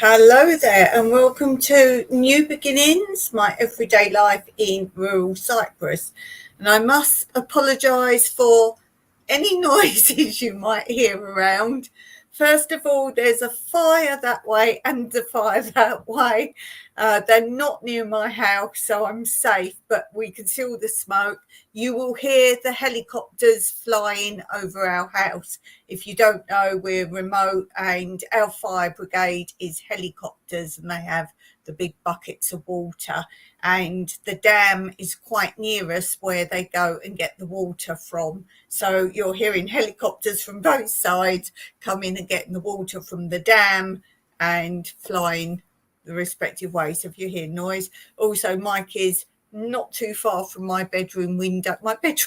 Hello there, and welcome to New Beginnings, my everyday life in rural Cyprus. And I must apologise for any noises you might hear around. First of all, there's a fire that way and a fire that way. They're not near my house, so I'm safe, but we can see all the smoke. You will hear the helicopters flying over our house. If you don't know, we're remote and our fire brigade is helicopters and they have the big buckets of water, and the dam is quite near us where they go and get the water from. So you're hearing helicopters from both sides coming and getting the water from the dam and flying the respective ways. If you hear noise, also Mike is not too far from my bedroom window. Mike's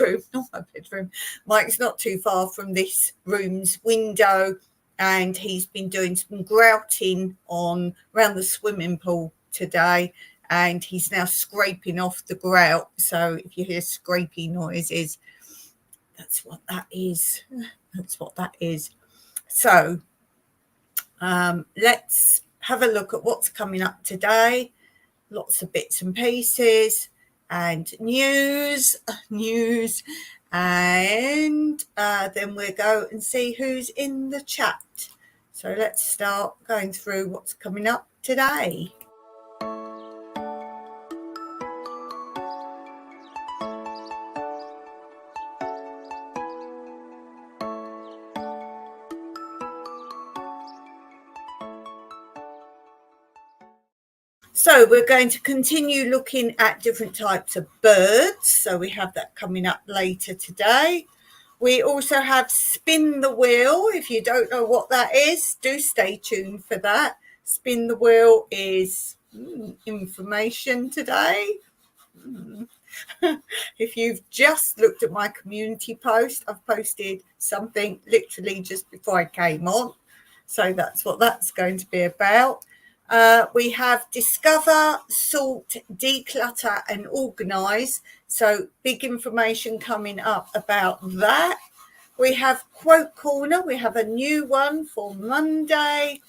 not too far from this room's window, and he's been doing some grouting on around the swimming pool today, and he's now scraping off the grout. So if you hear scrapey noises, that's what that is. So let's have a look at what's coming up today. Lots of bits and pieces and news, and then we'll go and see who's in the chat. So let's start going through what's coming up today. So we're going to continue looking at different types of birds. So we have that coming up later today. We also have Spin the Wheel. If you don't know what that is, do stay tuned for that. Spin the Wheel is information today. If you've just looked at my community post, I've posted something literally just before I came on. So that's what that's going to be about. We have Discover, Sort, Declutter and Organise. So big information coming up about that. We have Quote Corner. We have a new one for Monday.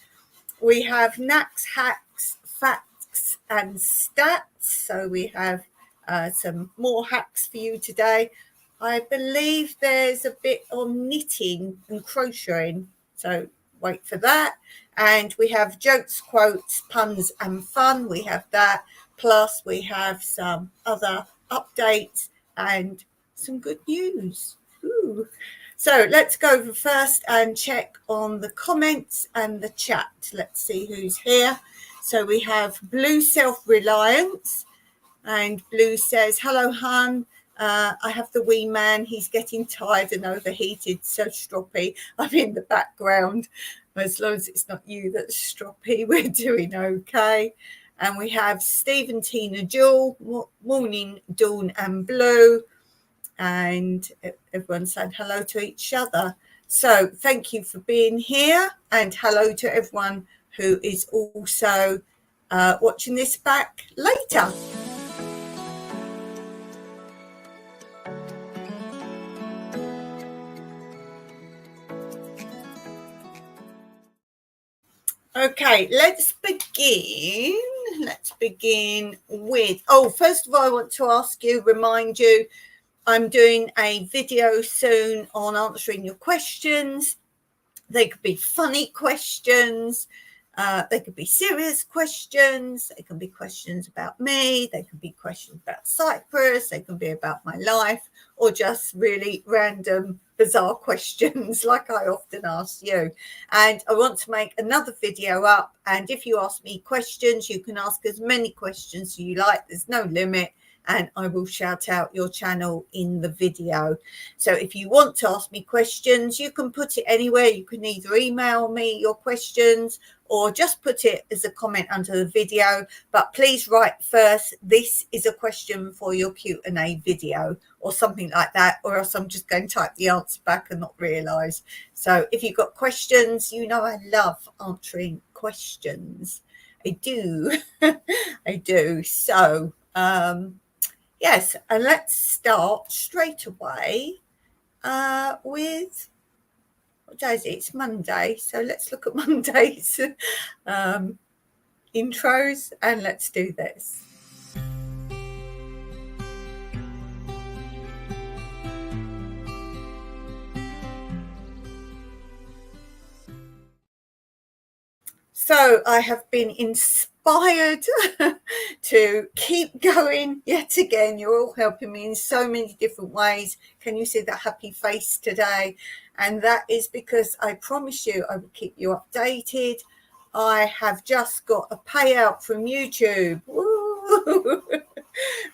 We have Knacks, Hacks, Facts and Stats. So we have some more hacks for you today. I believe there's a bit on knitting and crocheting. So wait for that. And we have jokes, quotes, puns and fun. We have that. Plus we have some other updates and some good news. Ooh. So let's go over first and check on the comments and the chat. Let's see who's here. So we have Blue Self-Reliance, and Blue says, hello, hun. I have the wee man. He's getting tired and overheated, so stroppy. I'm in the background. As long as it's not you that's stroppy, we're doing okay. And we have Stephen, Tina, Jewel, Morning, Dawn and Blue. And everyone said hello to each other. So thank you for being here, and hello to everyone who is also watching this back later. Okay, let's begin. With, first of all, I want to remind you, I'm doing a video soon on answering your questions. They could be funny questions. They could be serious questions. They can be questions about me. They can be questions about Cyprus. They can be about my life, or just really random, bizarre questions like I often ask you. And I want to make another video up. And if you ask me questions, you can ask as many questions as you like. There's no limit. And I will shout out your channel in the video. So if you want to ask me questions, you can put it anywhere. You can either email me your questions or just put it as a comment under the video. But please write first, this is a question for your Q&A video, or something like that, or else I'm just going to type the answer back and not realise. So if you've got questions, you know I love answering questions. I do. I do. So, yes, and let's start straight away with, what day is it? It's Monday, so let's look at Mondays. intros and let's do this. So I have been inspired to keep going yet again. You're all helping me in so many different ways. Can you see the happy face today? And that is because I promised you I would keep you updated. I have just got a payout from YouTube. Woo!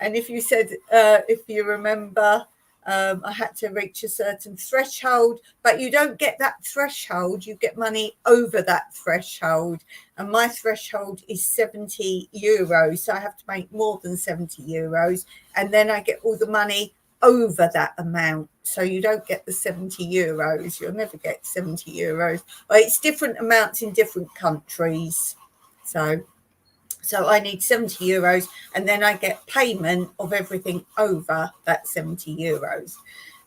And if you said, if you remember, I had to reach a certain threshold, but you don't get that threshold. You get money over that threshold. And my threshold is 70 euros. So I have to make more than 70 euros. And then I get all the money over that amount. So you don't get the 70 euros. You'll never get 70 euros. But it's different amounts in different countries. So I need 70 euros and then I get payment of everything over that 70 euros.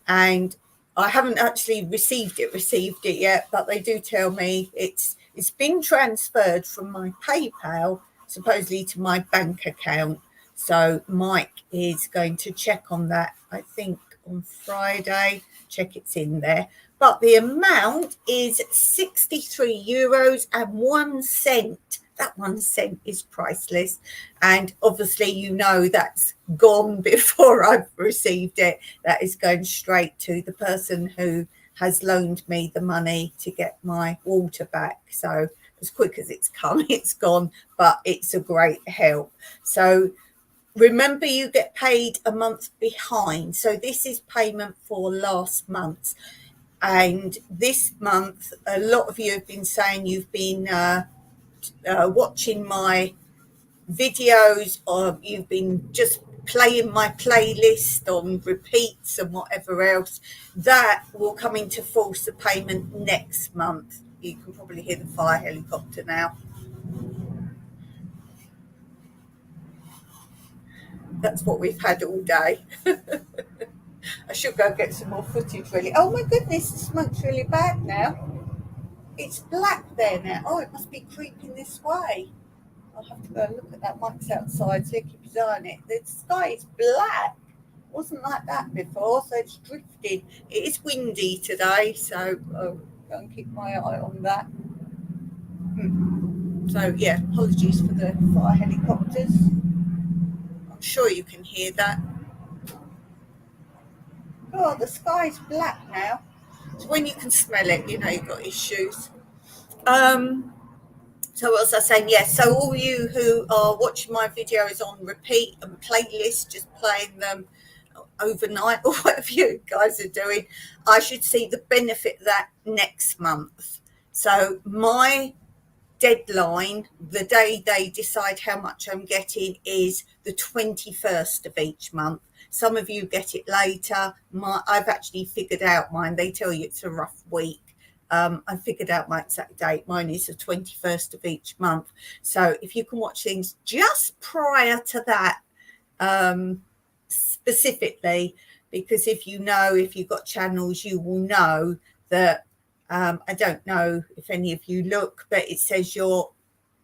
And I haven't actually received it yet, but they do tell me it's been transferred from my PayPal supposedly to my bank account. So Mike is going to check on that, I think on Friday, check it's in there. But the amount is 63 euros and 1 cent. That 1 cent is priceless. And obviously, you know, that's gone before I've received it. That is going straight to the person who has loaned me the money to get my water back. So as quick as it's come, it's gone, but it's a great help. So remember, you get paid a month behind. So this is payment for last month. And this month, a lot of you have been saying you've been watching my videos, or you've been just playing my playlist on repeats and whatever else. That will come into force of payment next month. You can probably hear the fire helicopter now. That's what we've had all day. I should go get some more footage really. Oh my goodness, the smoke's really bad now. It's black there now. Oh, it must be creeping this way. I'll have to go and look at that. Mike's outside, so keep his eye on it. The sky is black. It wasn't like that before, so it's drifted. It is windy today, so I'll go and keep my eye on that. So yeah, apologies for the fire helicopters. I'm sure you can hear that. Oh, the sky's black now. So when you can smell it, you know you've got issues. So what was I saying? Yes, so all you who are watching my videos on repeat and playlist, just playing them overnight or whatever you guys are doing, I should see the benefit of that next month. So my deadline, the day they decide how much I'm getting, is the 21st of each month. Some of you get it later. I've actually figured out mine. They tell you it's a rough week. I figured out my exact date. Mine is the 21st of each month. So if you can watch things just prior to that, specifically, because if you've got channels, you will know that, I don't know if any of you look, but it says your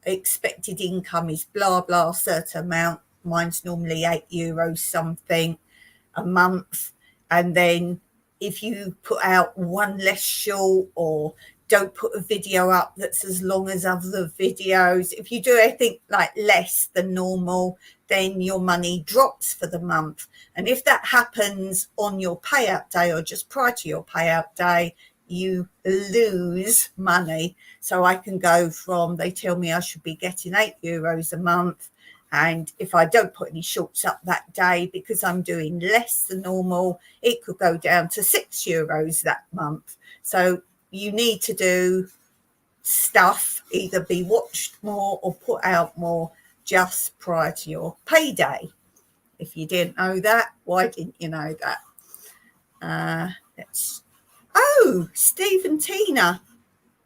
expected income is blah, blah, certain amount. Mine's normally €8 something a month. And then if you put out one less short or don't put a video up that's as long as other videos, if you do anything like less than normal, then your money drops for the month. And if that happens on your payout day or just prior to your payout day, you lose money. So I can go from, they tell me I should be getting €8 a month. And if I don't put any shorts up that day because I'm doing less than normal, it could go down to €6 that month. So you need to do stuff, either be watched more or put out more just prior to your payday. If you didn't know that, why didn't you know that? Steve and Tina.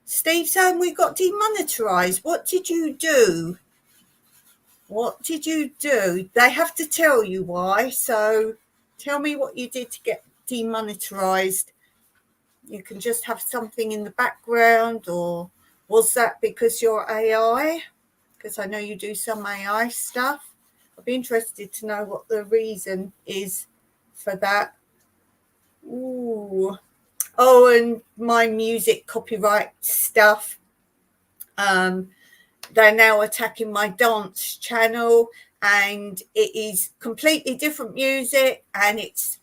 Steve saying we got demonetized. What did you do? What did you do? They have to tell you why. So tell me what you did to get demonetized. You can just have something in the background, or was that because you're AI? because I know you do some AI stuff. I'd be interested to know what the reason is for that. Ooh. Oh, and my music copyright stuff. They're now attacking my dance channel, and it is completely different music, and it's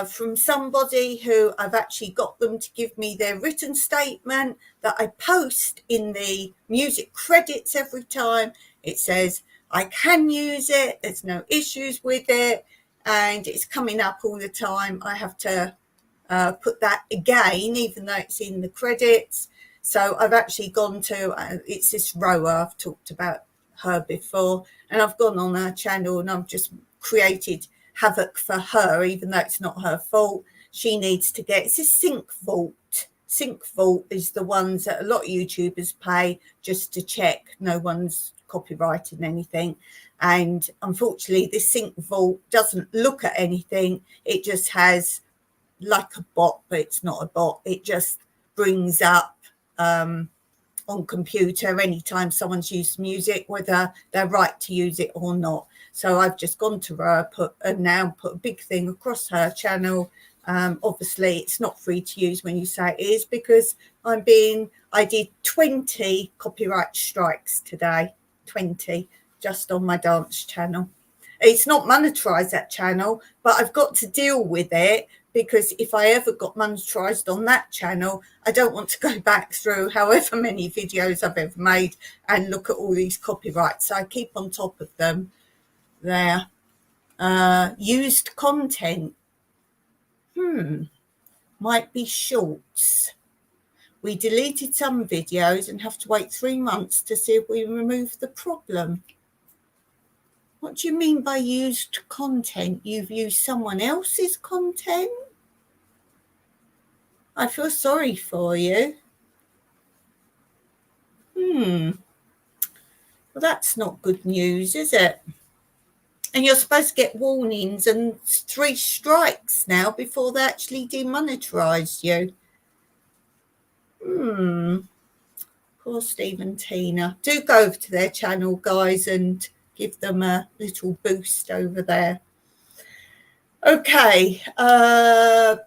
from somebody who I've actually got them to give me their written statement that I post in the music credits every time. It says I can use it, there's no issues with it, and it's coming up all the time. I have to put that again, even though it's in the credits. So I've actually gone to, it's this Roa, I've talked about her before, and I've gone on her channel and I've just created havoc for her, even though it's not her fault. She needs to get, it's a Sync Vault. Sync Vault is the ones that a lot of YouTubers pay just to check no one's copyrighted anything. And unfortunately, this Sync Vault doesn't look at anything. It just has like a bot, but it's not a bot. It just brings up on computer anytime someone's used music, whether they're right to use it or not. So I've just gone to her, put a big thing across her channel. Obviously it's not free to use when you say it is, because I did 20 copyright strikes today, 20 just on my dance channel. It's not monetized, that channel, but I've got to deal with it, because if I ever got monetized on that channel, I don't want to go back through however many videos I've ever made and look at all these copyrights. So I keep on top of them there. Used content. Might be shorts. We deleted some videos and have to wait 3 months to see if we remove the problem. What do you mean by used content? You've used someone else's content? I feel sorry for you. Well, that's not good news, is it? And you're supposed to get warnings and 3 strikes now before they actually demonetize you. Poor Steve and Tina. Do go over to their channel, guys, and give them a little boost over there. Okay,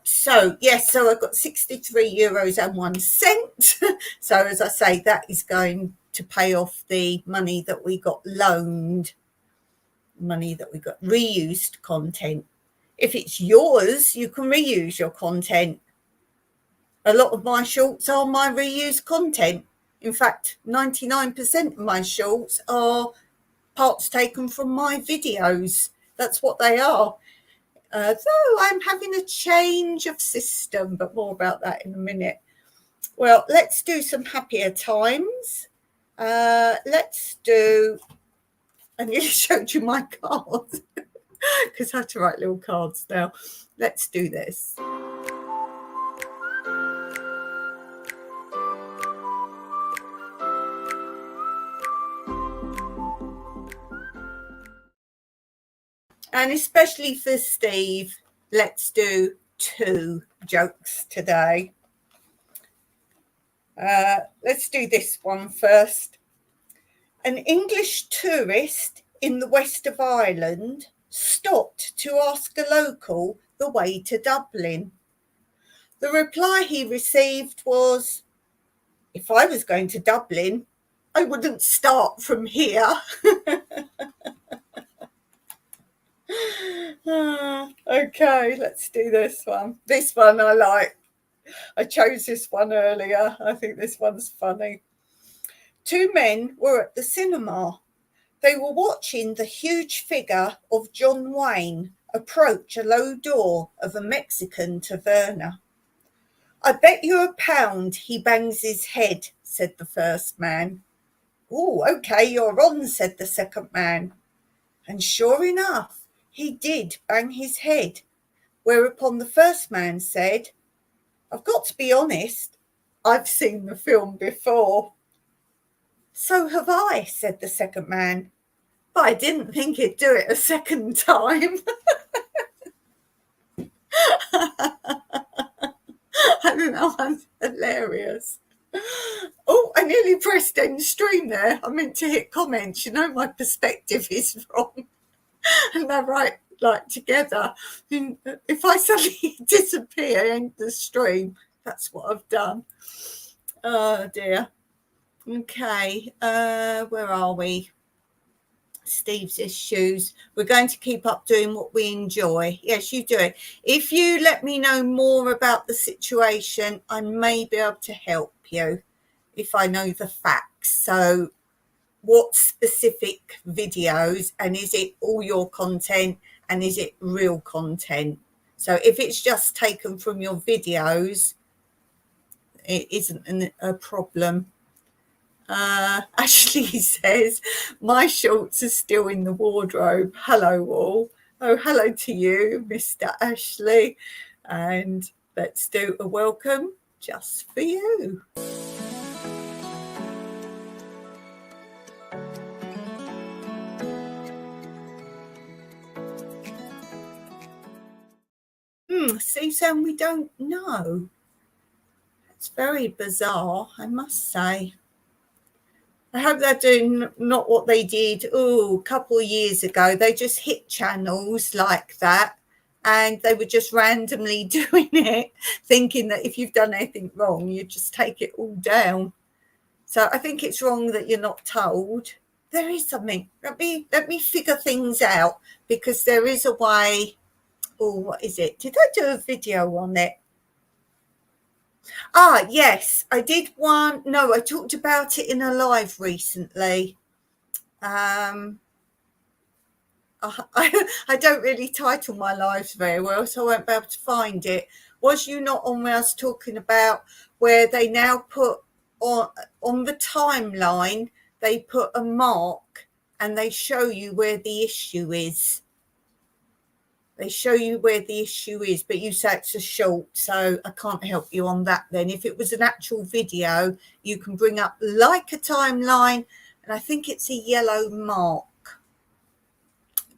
so yes, so I've got 63 euros and 1 cent. So as I say, that is going to pay off the money that we got loaned, money that we got reused content. If it's yours, you can reuse your content. A lot of my shorts are my reused content. In fact, 99% of my shorts are parts taken from my videos. That's what they are. Though I'm having a change of system, but more about that in a minute. Well, let's do some happier times. Let's do, I nearly showed you my cards because I had to write little cards now. Let's do this. And especially for Steve, let's do 2 jokes today. Let's do this one first. An English tourist in the west of Ireland stopped to ask a local the way to Dublin. The reply he received was, "If I was going to Dublin, I wouldn't start from here." Okay, let's do this one. This one I like. I chose this one earlier. I think this one's funny. 2 men were at the cinema. They were watching the huge figure of John Wayne approach a low door of a Mexican taverna. "I bet you £1 he bangs his head," said the first man. "Oh, okay, you're on," said the second man. And sure enough, he did bang his head, whereupon the first man said, "I've got to be honest, I've seen the film before." "So have I," said the second man, "but I didn't think he'd do it a second time." I don't know, that's hilarious. Oh, I nearly pressed end stream there. I meant to hit comments. You know, my perspective is wrong. And they're right, like together. And if I suddenly disappear in the stream, that's what I've done. Oh dear. Okay, where are we? Steve's issues. We're going to keep up doing what we enjoy. Yes, you do it. If you let me know more about the situation, I may be able to help you if I know the facts. So what specific videos, and is it all your content, and is it real content? So if it's just taken from your videos, it isn't a problem. Ashley says, my shorts are still in the wardrobe. Hello all. Oh, hello to you, Mr. Ashley. And let's do a welcome just for you. Susan, we don't know. It's very bizarre, I must say. I hope they're doing not what they did a couple of years ago. They just hit channels like that, and they were just randomly doing it, thinking that if you've done anything wrong, you just take it all down. So I think it's wrong that you're not told. There is something. Let me figure things out, because there is a way. Oh, what is it? Did I do a video on it? Yes, I did one. No, I talked about it in a live recently. I don't really title my lives very well, so I won't be able to find it. Was you not on when I was talking about where they now put on the timeline, they put a mark and they show you where the issue is. They show you where the issue is, but you say it's a short, so I can't help you on that then. If it was an actual video, you can bring up like a timeline, and I think it's a yellow mark.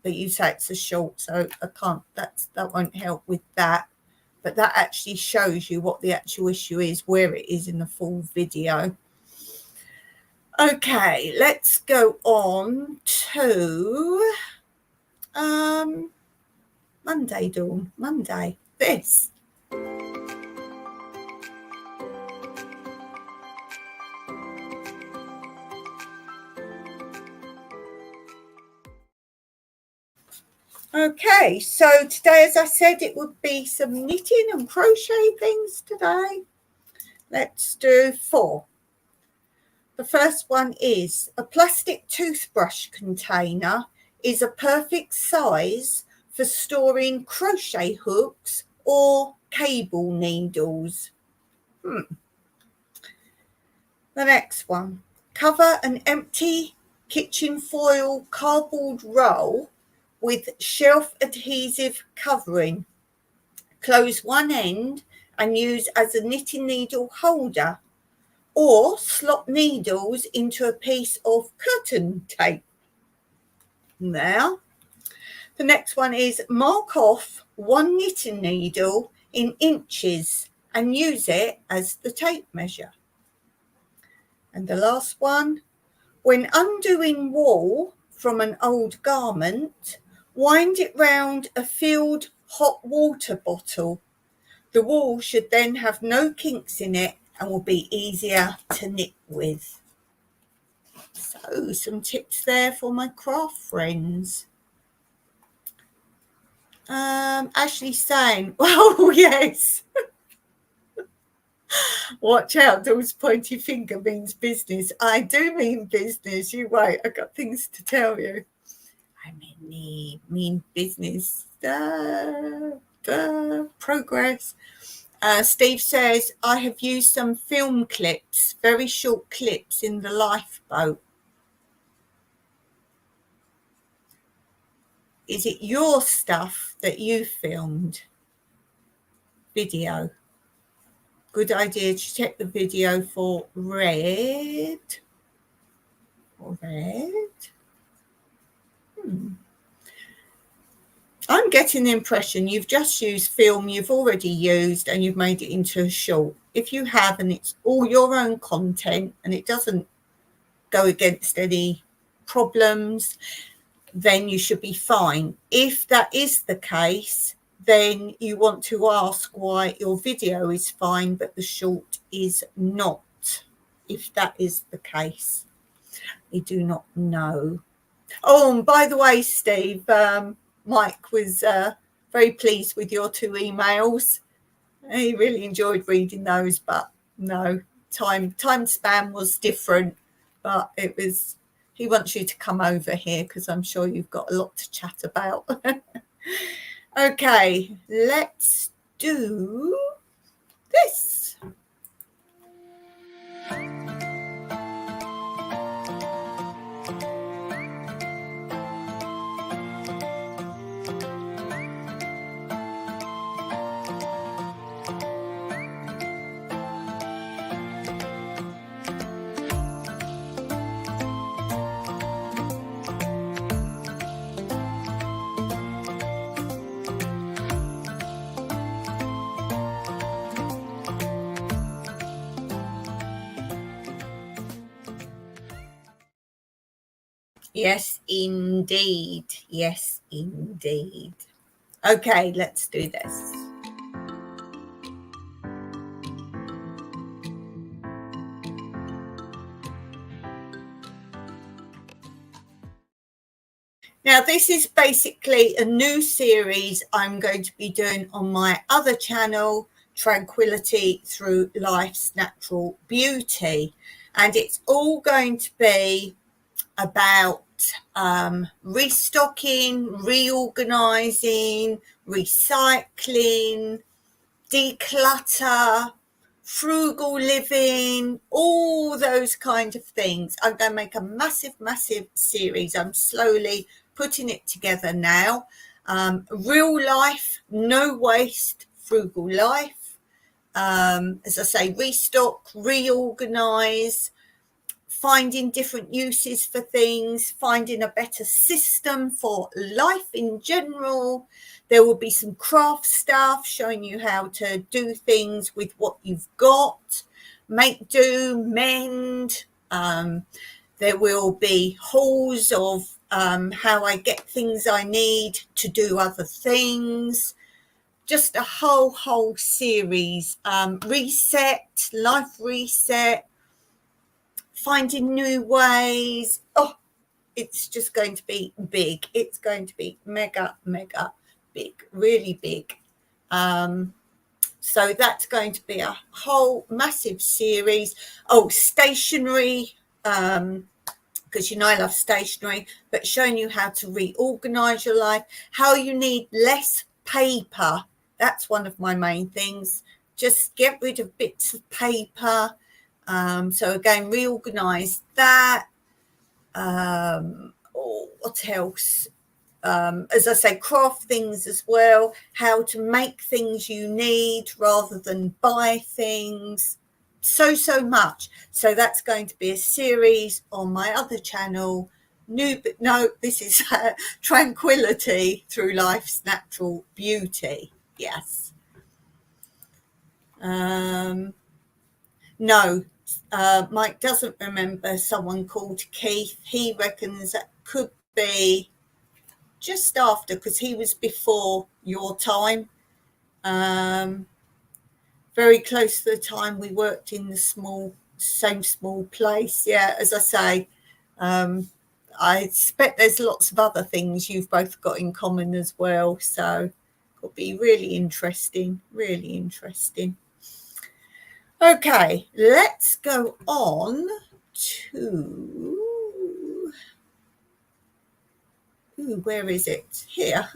But you say it's a short, so I can't, that won't help with that. But that actually shows you what the actual issue is, where it is in the full video. Okay, let's go on to Monday, Dawn. Monday. This. Okay, so today, as I said, it would be some knitting and crochet things today. Let's do 4. The first one is a plastic toothbrush container is a perfect size for storing crochet hooks or cable needles. The next one, cover an empty kitchen foil cardboard roll with shelf adhesive covering. Close one end and use as a knitting needle holder, or slot needles into a piece of curtain tape. Now, the next one is mark off one knitting needle in inches and use it as the tape measure. And the last one, when undoing wool from an old garment, wind it round a filled hot water bottle. The wool should then have no kinks in it and will be easier to knit with. So some tips there for my craft friends. Ashley's saying, oh yes. Watch out, Dawn's pointy finger means business. I do mean business. You wait, I got things to tell you. I mean business. Progress. Steve says, I have used some film clips, very short clips in the lifeboat. Is it your stuff that you filmed? Video. Good idea to check the video for red. I'm getting the impression you've just used film you've already used and you've made it into a short. if you have, and it's all your own content and it doesn't go against any problems, then you should be fine. If that is the case, then you want to ask why your video is fine but the short is not. If that is the case, we do not know. Oh, and by the way, Steve, Mike was very pleased with your 2 emails. He really enjoyed reading those, but no, time span was different. But it was, he wants you to come over here because I'm sure you've got a lot to chat about. Okay, let's do this. Yes, indeed. Yes, indeed. Okay, let's do this. Now, this is basically a new series I'm going to be doing on my other channel, Tranquility Through Life's Natural Beauty. And it's all going to be about restocking, reorganizing, recycling, declutter, frugal living, all those kind of things. I'm going to make a massive series. I'm slowly putting it together now. Real life, no waste, frugal life. As I say, restock, reorganize, finding different uses for things, finding a better system for life in general. There will be some craft stuff showing you how to do things with what you've got, make do, mend. There will be hauls of how I get things I need to do other things. Just a whole series. Reset, life reset, finding new ways. Oh, it's just going to be big. It's going to be mega big, really big. So that's going to be a whole massive series. Oh, stationery, because you know I love stationery, but showing you how to reorganize your life, how you need less paper. That's one of my main things. Just get rid of bits of paper. So again, reorganize that. What else? As I say, craft things as well, how to make things you need rather than buy things. So much. So that's going to be a series on my other channel. This is Tranquility Through Life's Natural Beauty. Yes. No. Mike doesn't remember someone called Keith. He reckons that could be just after, because he was before your time. Very close to the time we worked in the same small place. Yeah, as I say, I expect there's lots of other things you've both got in common as well. So it'll be really interesting, really interesting. Okay, let's go on to, where is it? Here.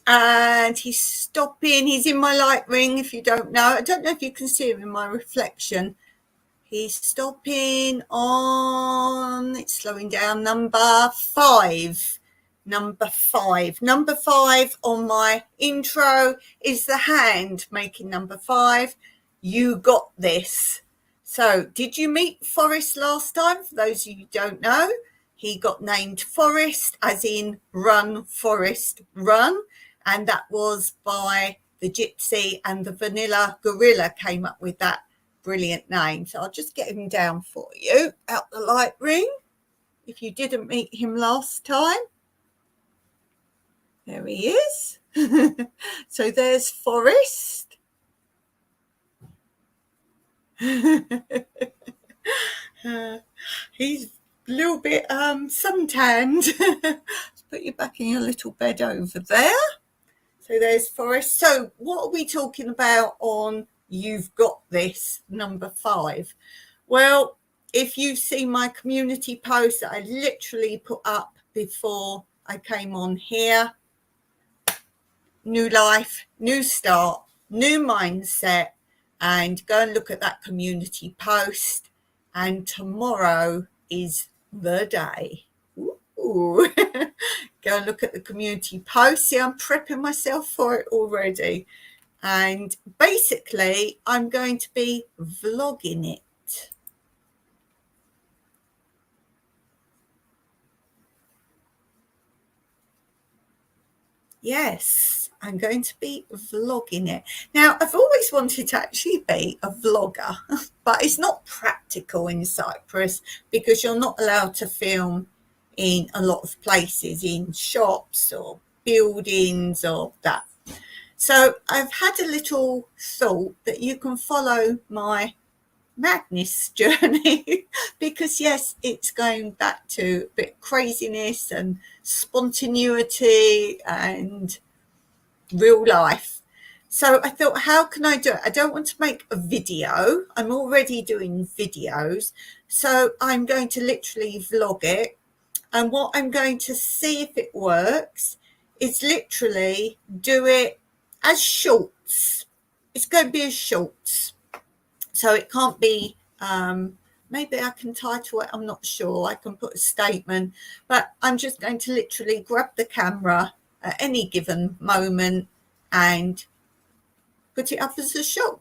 and he's stopping. He's in my light ring, if you don't know. I don't know if you can see him in my reflection. He's stopping on, it's slowing down, number 5. Number 5 on my intro is the hand making number 5. You got this. So did you meet Forrest last time? For those of you who don't know, he got named Forrest, as in run, Forrest, run. And that was by the Gypsy, and the Vanilla Gorilla came up with that brilliant name. So I'll just get him down for you out the light ring, if you didn't meet him last time. There he is. So there's Forrest. He's a little bit suntanned. Let's put you back in your little bed over there. So there's Forrest. So what are we talking about on You've Got This, number 5? Well, if you see my community post that I literally put up before I came on here, new life, new start, new mindset, and go and look at that community post. And tomorrow is the day. Ooh. Go and look at the community post. See, I'm prepping myself for it already. And basically, I'm going to be vlogging it. Yes, I'm going to be vlogging it. Now, I've always wanted to actually be a vlogger, but it's not practical in Cyprus because you're not allowed to film in a lot of places, in shops or buildings or that. So I've had a little thought that you can follow my madness journey because yes, it's going back to a bit of craziness and spontaneity and real life. So I thought, how can I do it? I don't want to make a video. I'm already doing videos. So I'm going to literally vlog it. And what I'm going to see if it works is literally do it as shorts. It's going to be as shorts. So it can't be, maybe I can title it, I'm not sure. I can put a statement, but I'm just going to literally grab the camera at any given moment and put it up as a short.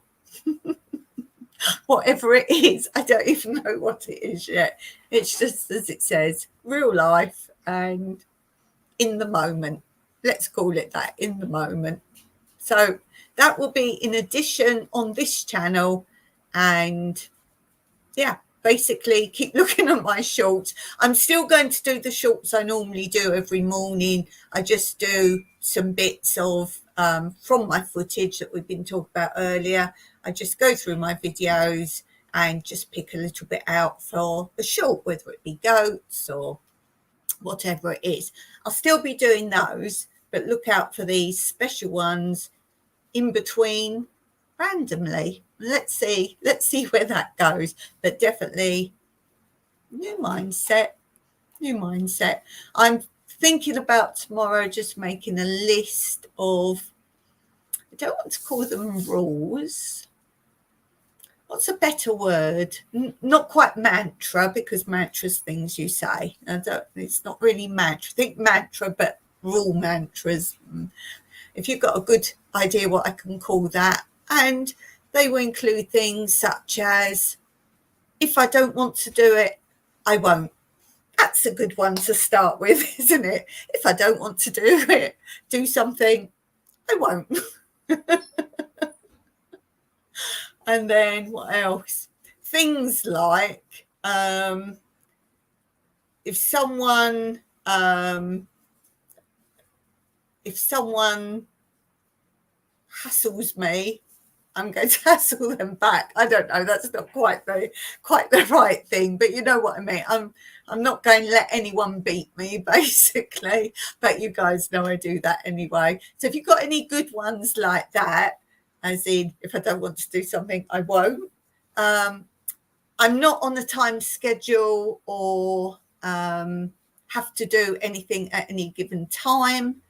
Whatever it is, I don't even know what it is yet. It's just, as it says, real life and in the moment. Let's call it that, in the moment. So that will be in addition on this channel. And yeah, basically keep looking at my shorts. I'm still going to do the shorts I normally do every morning. I just do some bits of from my footage that we've been talking about earlier. I just go through my videos and just pick a little bit out for a short, whether it be goats or whatever it is. I'll still be doing those, but look out for these special ones in between randomly. Let's see where that goes. But definitely new mindset. I'm thinking about tomorrow just making a list of, I don't want to call them rules. What's a better word? Not quite mantra, because mantra's things you say. It's not really mantra. I think mantra, but rule mantras. If you've got a good idea what I can call that. And they will include things such as, if I don't want to do it, I won't. That's a good one to start with, isn't it? If I don't want to do something, I won't. And then what else? Things like if someone hassles me, I'm going to hassle them back. I don't know. That's not quite the right thing, but you know what I mean. I'm not going to let anyone beat me, basically. But you guys know I do that anyway. So if you've got any good ones like that, as in, if I don't want to do something, I won't. I'm not on a time schedule or have to do anything at any given time.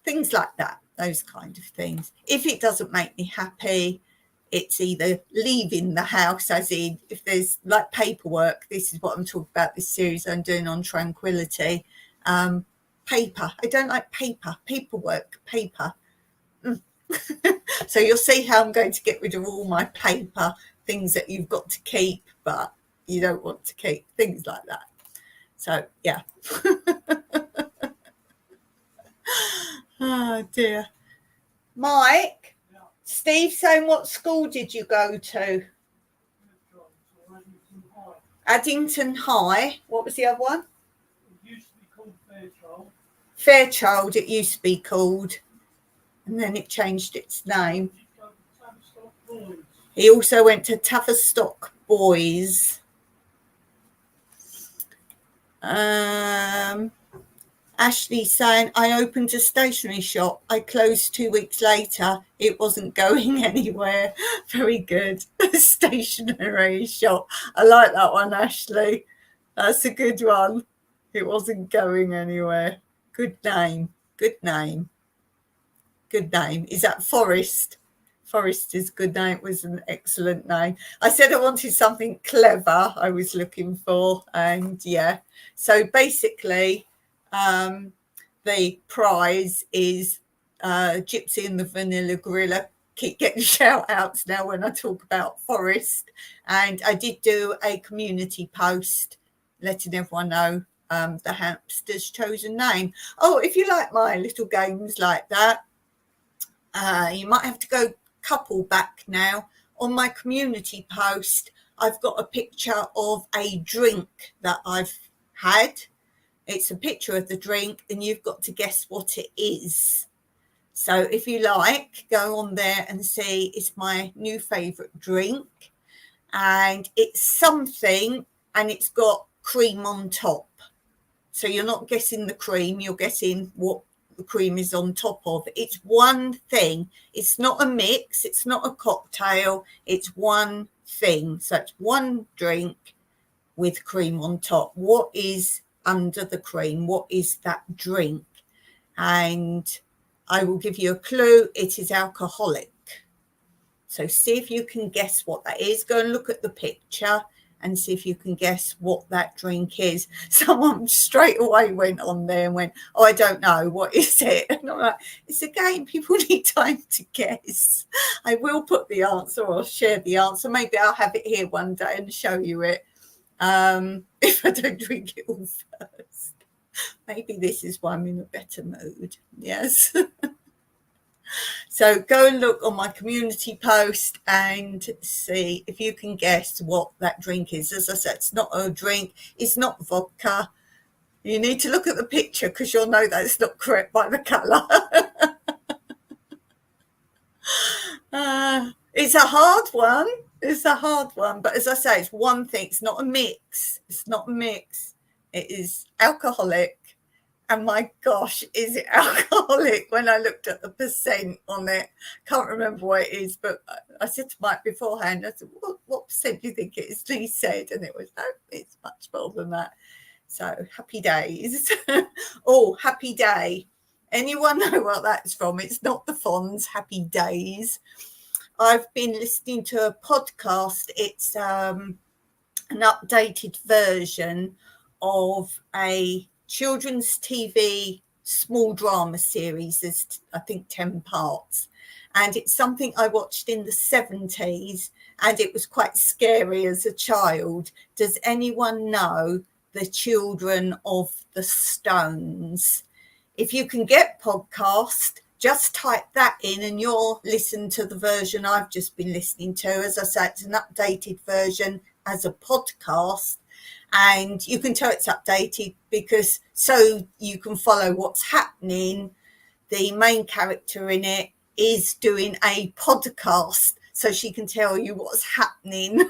things like that, those kind of things. If it doesn't make me happy, it's either leaving the house, as in if there's like paperwork. This is what I'm talking about, this series I'm doing on tranquility. Paper. I don't like paperwork. So you'll see how I'm going to get rid of all my paper, things that you've got to keep, but you don't want to keep, things like that. So, yeah. Oh, dear. Mike, yeah. Steve saying, what school did you go to? Addington High. What was the other one? It used to be called Fairchild. Fairchild, it used to be called. And then it changed its name. He also went to Tavistock Boys. Ashley saying, I opened a stationery shop. I closed 2 weeks later. It wasn't going anywhere. Very good. Stationery shop. I like that one, Ashley. That's a good one. It wasn't going anywhere. Good name. Good name. Good name. Is that Forest? Forest is a good name. It was an excellent name. I said I wanted something clever I was looking for. And yeah. So basically, the prize is Gypsy and the Vanilla Gorilla. Keep getting shout outs now when I talk about Forest. And I did do a community post letting everyone know the hamster's chosen name. Oh, if you like my little games like that, you might have to go couple back now. On my community post, I've got a picture of a drink that I've had. It's a picture of the drink and you've got to guess what it is. So if you like, go on there and see. It's my new favourite drink. And it's something, and it's got cream on top. So you're not guessing the cream, you're guessing what the cream is on top of. It's one thing. It's not a mix. It's not a cocktail. It's one thing. So it's one drink with cream on top. What is under the cream? What is that drink? And I will give you a clue. It is alcoholic. So see if you can guess what that is. Go and look at the picture and see if you can guess what that drink is. Someone straight away went on there and went, oh, I don't know. What is it? And I'm like, it's a game. People need time to guess. I will put the answer or share the answer. Maybe I'll have it here one day and show you it. If I don't drink it all first. Maybe this is why I'm in a better mood. Yes. So go and look on my community post and see if you can guess what that drink is. As I said, it's not a drink. It's not vodka. You need to look at the picture because you'll know that it's not correct by the colour. It's a hard one. It's a hard one. But as I say, it's one thing. It's not a mix. It's not a mix. It is alcoholic. And my gosh, is it alcoholic? When I looked at the percent on it, can't remember what it is, but I said to Mike beforehand, I said, what percent do you think it is? And he said, and it was, oh, it's much more than that. So happy days. Oh, happy day. Anyone know what that's from? It's not the Fonz, Happy Days. I've been listening to a podcast. It's an updated version of a children's TV small drama series. There's, I think, 10 parts. And it's something I watched in the 70s, and it was quite scary as a child. Does anyone know The Children of the Stones? If you can get podcast, just type that in and you'll listen to the version I've just been listening to. As I said, it's an updated version as a podcast. And you can tell it's updated because so you can follow what's happening. The main character in it is doing a podcast so she can tell you what's happening.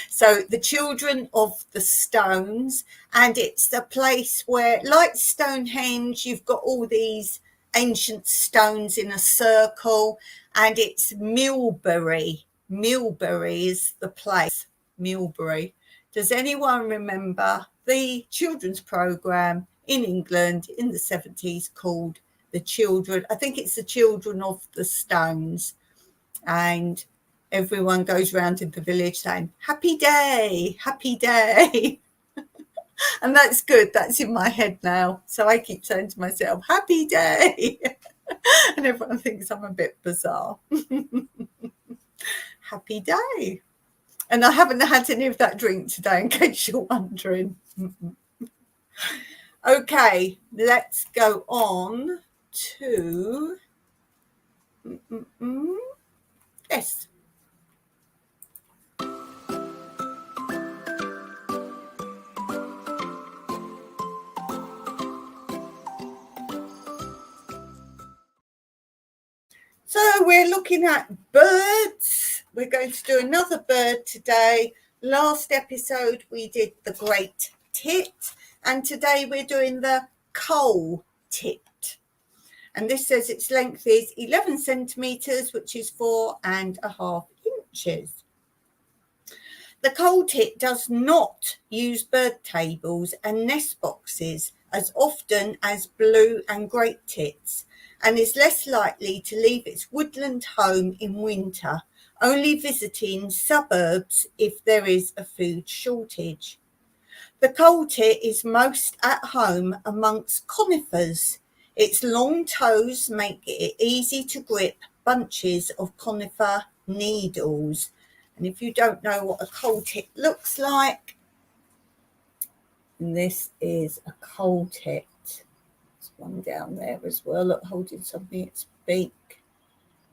So The Children of the Stones, and it's a place where, like Stonehenge, you've got all these ancient stones in a circle, and it's Millbury. Millbury is the place, Millbury. Does anyone remember the children's programme in England in the 70s called the children, I think it's the children of the stones, and everyone goes around in the village saying, happy day, happy day. And that's good. That's in my head now. So I keep saying to myself, happy day. And everyone thinks I'm a bit bizarre. Happy day. And I haven't had any of that drink today, in case you're wondering. Okay, let's go on to... Yes. So we're looking at birds. We're going to do another bird today. Last episode we did the great tit, and today we're doing the coal tit. And this says its length is 11 centimetres, which is 4.5 inches. The coal tit does not use bird tables and nest boxes as often as blue and great tits, and is less likely to leave its woodland home in winter, only visiting suburbs if there is a food shortage. The coal tit is most at home amongst conifers. Its long toes make it easy to grip bunches of conifer needles. And if you don't know what a coal tit looks like, this is a coal tit. There's one down there as well, look, holding something in its beak.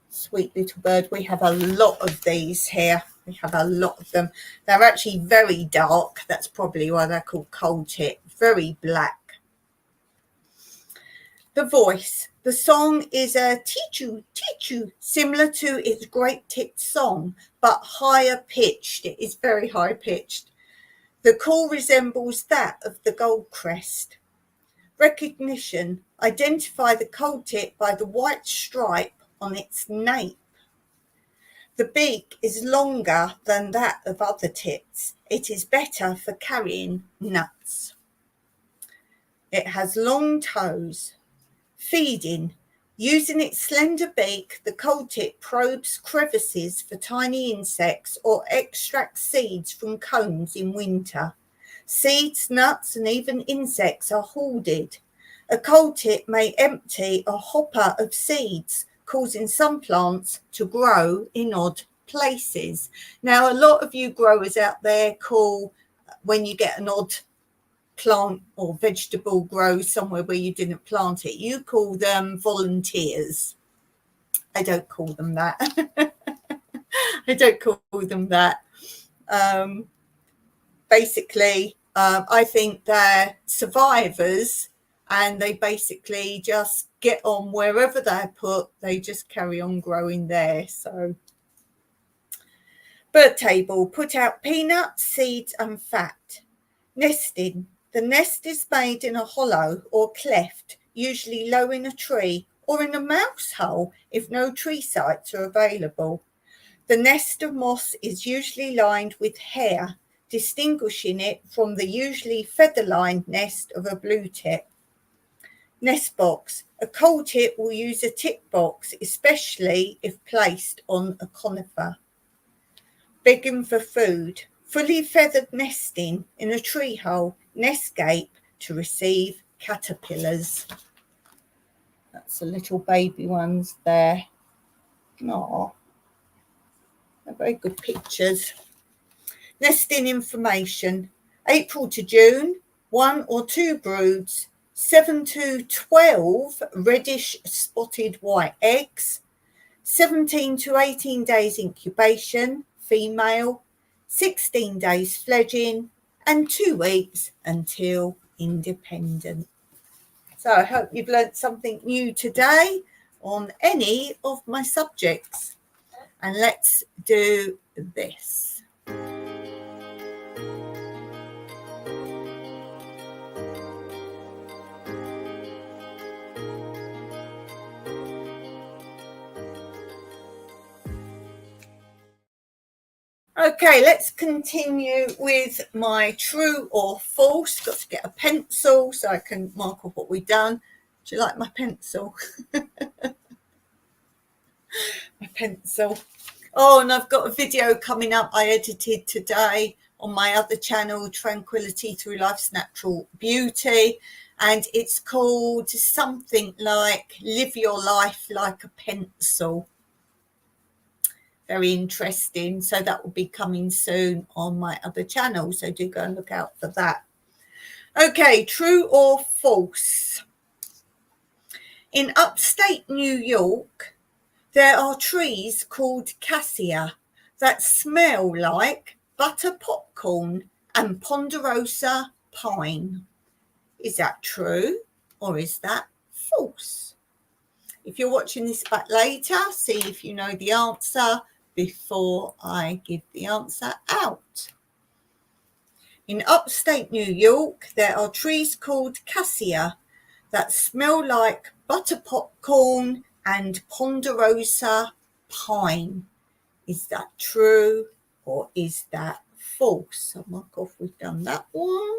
Sweet little bird. We have a lot of these here. We have a lot of them. They're actually very dark. That's probably why they're called coal tit. Very black. The voice. The song is a teachoo, teachoo, similar to its great tit song, but higher pitched. It is very high pitched. The call resembles that of the goldcrest. Recognition. Identify the coal tit by the white stripe on its nape. The beak is longer than that of other tits. It is better for carrying nuts. It has long toes. Feeding. Using its slender beak, the coal tit probes crevices for tiny insects or extracts seeds from cones in winter. Seeds, nuts, and even insects are hoarded. A coal tit may empty a hopper of seeds, causing some plants to grow in odd places. Now, a lot of you growers out there call, when you get an odd plant or vegetable grow somewhere where you didn't plant it, you call them volunteers. I don't call them that. I don't call them that. Basically, I think they're survivors, and they basically just get on wherever they're put. They just carry on growing there. So, bird table. Put out peanuts, seeds and fat. Nesting. The nest is made in a hollow or cleft, usually low in a tree or in a mouse hole if no tree sites are available. The nest of moss is usually lined with hair, distinguishing it from the usually feather-lined nest of a blue tit. Nest box. A coal tit will use a tit box, especially if placed on a conifer. Begging for food. Fully feathered nesting in a tree hole, nest gape to receive caterpillars. That's the little baby ones there. Aww. They're very good pictures. Nesting information. April to June, 1 or 2 broods, 7 to 12 reddish spotted white eggs, 17 to 18 days incubation, female, 16 days fledging, and 2 weeks until independent. So I hope you've learnt something new today on any of my subjects. And let's do this. Okay, let's continue with my true or false. Got to get a pencil so I can mark off what we've done. Do you like my pencil? My pencil. Oh, and I've got a video coming up I edited today on my other channel, Tranquility Through Life's Natural Beauty. And it's called something like Live Your Life Like a Pencil. Very interesting. So that will be coming soon on my other channel. So do go and look out for that. Okay, true or false? In upstate New York, there are trees called cassia that smell like butter popcorn and ponderosa pine. Is that true or is that false? If you're watching this back later, see if you know the answer before I give the answer out. In upstate New York, there are trees called cassia that smell like butter popcorn and ponderosa pine. Is that true or is that false? So mark off, we've done that one.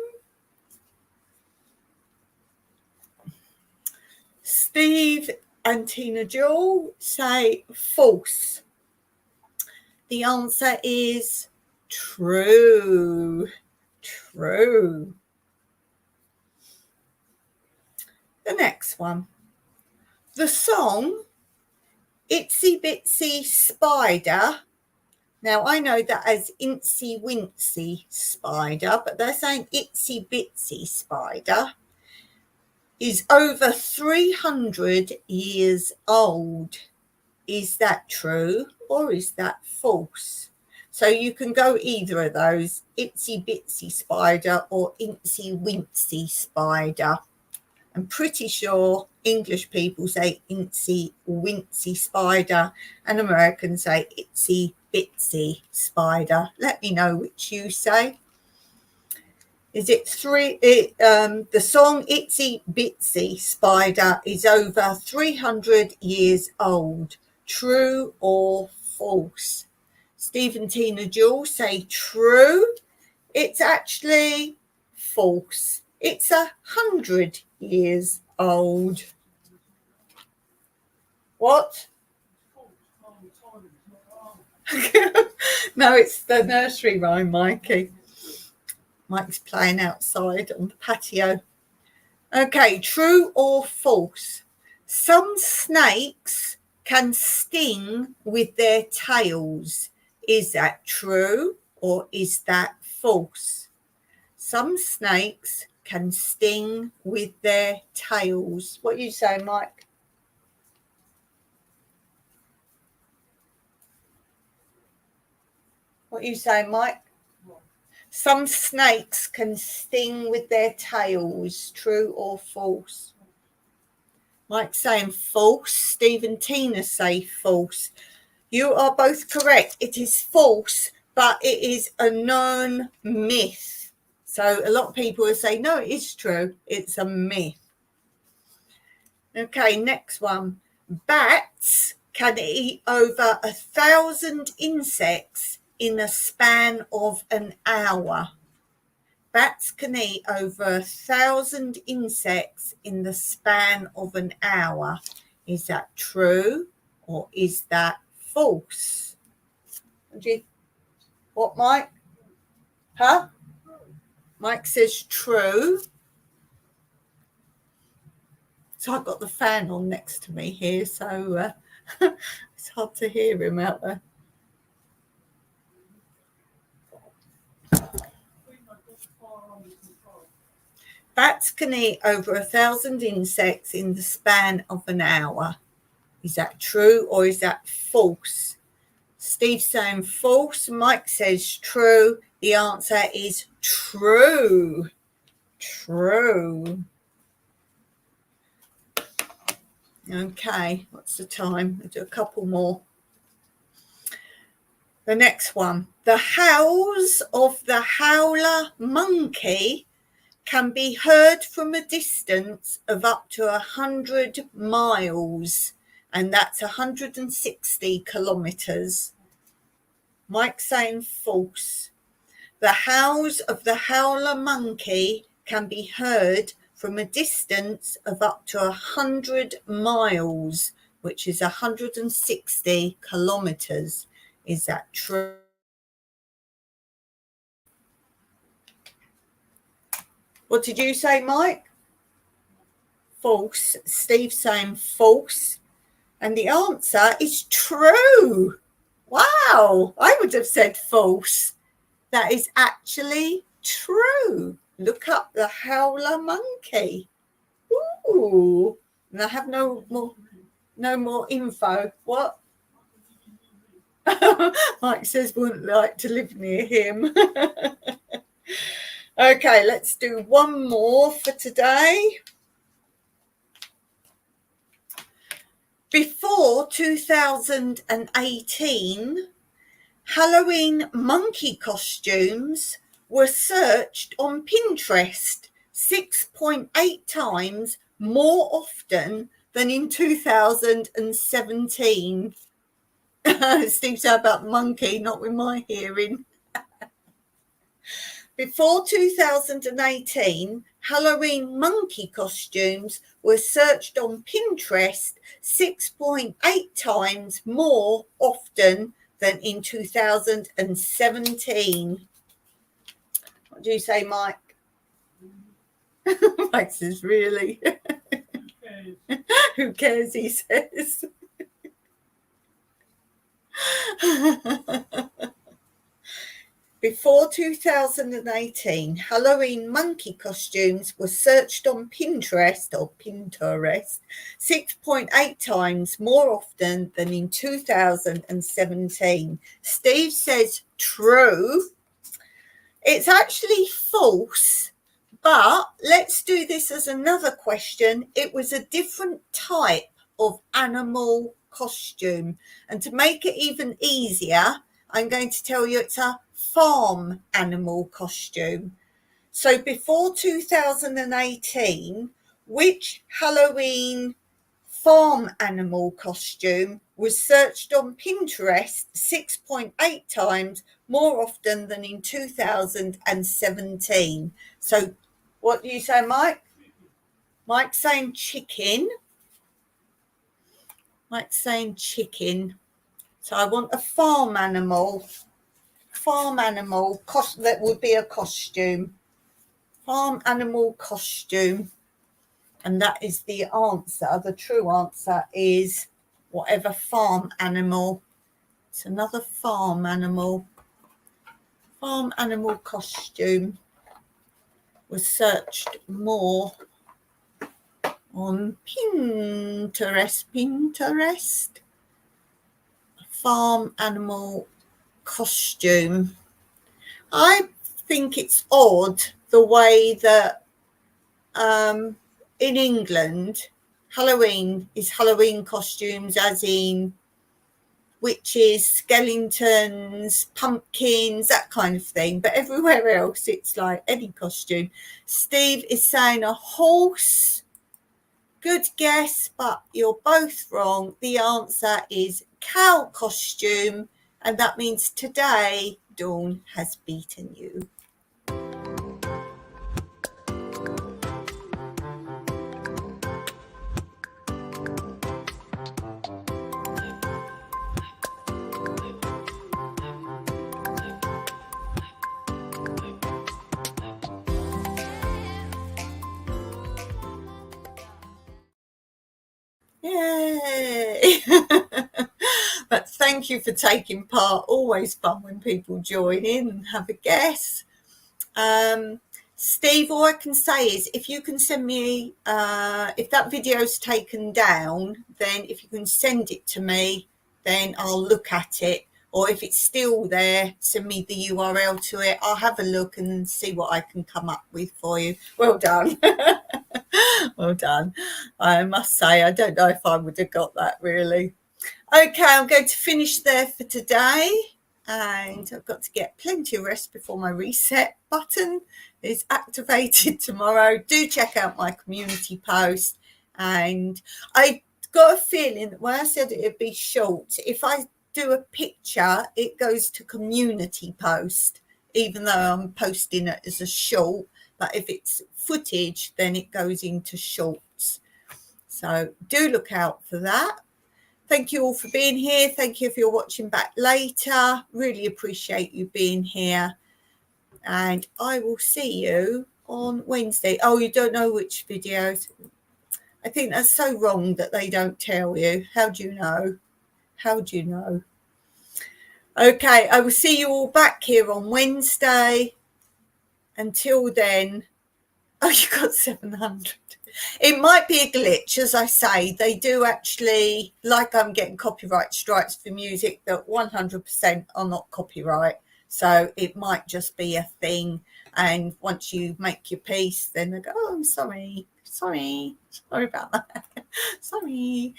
Steve and Tina Jewel say false. The answer is true. True. The next one. The song Itsy Bitsy Spider. Now, I know that as Incy Wincy Spider, but they're saying Itsy Bitsy Spider is over 300 years old. Is that true or is that false? So you can go either of those, Itsy Bitsy Spider or Incy Wincy Spider. I'm pretty sure English people say Incy Wincy Spider and Americans say Itsy Bitsy Spider. Let me know which you say. Is it the song Itsy Bitsy Spider is over 300 years old. True or false? Steve and Tina Jewel say true. It's actually false. It's 100 years old. What? No, it's the nursery rhyme, Mikey. Mike's playing outside on the patio. Okay, true or false? Some snakes can sting with their tails. Is that true or is that false? Some snakes can sting with their tails. What do you say, Mike? What do you say, Mike? Some snakes can sting with their tails. True or false? Mike's saying false. Steve and Tina say false. You are both correct. It is false, but it is a known myth. So a lot of people will say, no, it is true. It's a myth. Okay, next one. Bats can eat over 1,000 insects in the span of an hour. Bats can eat over 1,000 insects in the span of an hour. Is that true or is that false? What, Mike? Huh? Mike says true. So I've got the fan on next to me here, so it's hard to hear him out there. Bats can eat over 1,000 insects in the span of an hour. Is that true or is that false? Steve's saying false. Mike says true. The answer is true. True. Okay, what's the time? I'll do a couple more. The next one. The howls of the howler monkey can be heard from a distance of up to 100 miles, and that's 160 kilometers. Mike's saying false. The howls of the howler monkey can be heard from a distance of up to 100 miles, which is 160 kilometers. Is that true? What did you say, Mike? False. Steve saying false. And the answer is true. Wow, I would have said false. That is actually true. Look up the howler monkey. Ooh, and I have no more info. What? Mike says wouldn't like to live near him. Okay, let's do one more for today. Before 2018, Halloween monkey costumes were searched on Pinterest 6.8 times more often than in 2017. Steve said about monkey, not with my hearing. Before 2018, Halloween monkey costumes were searched on Pinterest 6.8 times more often than in 2017. What do you say, Mike? Mike says, really? Who cares, he says. Before 2018, Halloween monkey costumes were searched on Pinterest 6.8 times more often than in 2017. Steve says true. It's actually false, but let's do this as another question. It was a different type of animal costume. And to make it even easier, I'm going to tell you it's a farm animal costume. So before 2018, which Halloween farm animal costume was searched on Pinterest 6.8 times more often than in 2017? So what do you say, Mike? Mike's saying chicken. Mike's saying chicken. So I want a farm animal that would be a costume. Farm animal costume. And that is the answer. The true answer is whatever farm animal. It's another farm animal. Farm animal costume was searched more on Pinterest. Farm animal costume. I think it's odd the way that in England Halloween is Halloween costumes, as in witches, skeletons, pumpkins, that kind of thing, but everywhere else it's like any costume. Steve is saying a horse. Good guess, but you're both wrong. The answer is cow costume, and that means today Dawn has beaten you. Yay! But thank you for taking part. Always fun when people join in and have a guess. Steve, all I can say is if you can send me, if that video's taken down, then if you can send it to me, then I'll look at it. Or if it's still there, send me the URL to it. I'll have a look and see what I can come up with for you. Well done. Well done. I must say, I don't know if I would have got that really. Okay, I'm going to finish there for today. And I've got to get plenty of rest before my reset button is activated tomorrow. Do check out my community post. And I got a feeling that when I said it would be short, if I do a picture, it goes to community post, even though I'm posting it as a short. but if it's footage, then it goes into shorts. So do look out for that. Thank you all for being here. Thank you if you're watching back later. Really appreciate you being here. And I will see you on Wednesday. Oh, you don't know which videos? I think that's so wrong that they don't tell you. How do you know? How do you know? Okay, I will see you all back here on Wednesday. Until then, oh, you got 700. It might be a glitch, as I say. They do actually, like I'm getting copyright strikes for music that 100% are not copyright. So it might just be a thing. And once you make your piece, then they go, oh, I'm sorry about that. Sorry.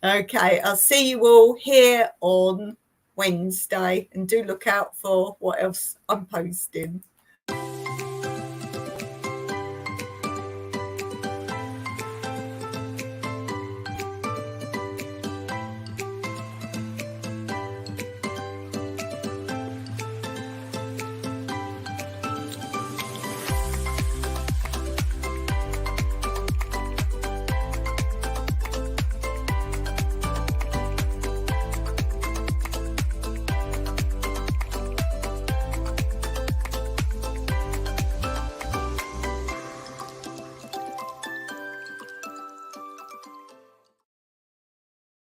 Okay, I'll see you all here on Wednesday, and do look out for what else I'm posting.